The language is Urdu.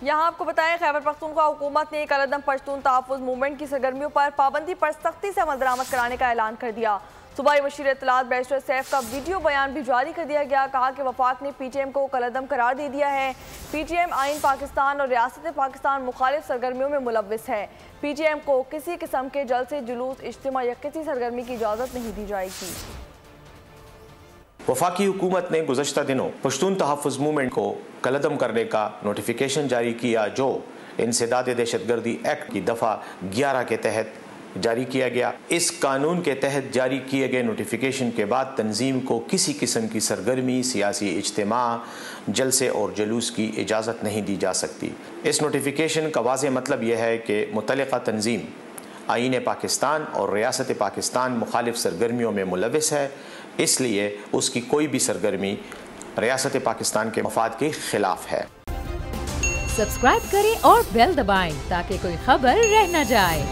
یہاں آپ کو بتائیں خیبر پختونخوا حکومت نے کالعدم پشتون تحفظ موومنٹ کی سرگرمیوں پر پابندی پر سختی سے عمل درآمد کرانے کا اعلان کر دیا۔ صوبائی وزیر اطلاعات بیرسٹر سیف کا ویڈیو بیان بھی جاری کر دیا گیا۔ کہا کہ وفاق نے پی ٹی ایم کو کالعدم قرار دے دیا ہے۔ پی ٹی ایم آئین پاکستان اور ریاست پاکستان مخالف سرگرمیوں میں ملوث ہے۔ پی ٹی ایم کو کسی قسم کے جلسے، جلوس، اجتماع یا کسی سرگرمی کی اجازت نہیں دی جائے گی۔ وفاقی حکومت نے گزشتہ دنوں پشتون تحفظ موومنٹ کو کالعدم کرنے کا نوٹیفیکیشن جاری کیا، جو انسداد دہشت گردی ایکٹ کی دفعہ 11 کے تحت جاری کیا گیا۔ اس قانون کے تحت جاری کیے گئے نوٹیفیکیشن کے بعد تنظیم کو کسی قسم کی سرگرمی، سیاسی اجتماع، جلسے اور جلوس کی اجازت نہیں دی جا سکتی۔ اس نوٹیفیکیشن کا واضح مطلب یہ ہے کہ متعلقہ تنظیم آئین پاکستان اور ریاست پاکستان مخالف سرگرمیوں میں ملوث ہے، اس لیے اس کی کوئی بھی سرگرمی ریاست پاکستان کے مفاد کے خلاف ہے۔ سبسکرائب کریں اور بیل دبائیں تاکہ کوئی خبر رہ نہ جائے۔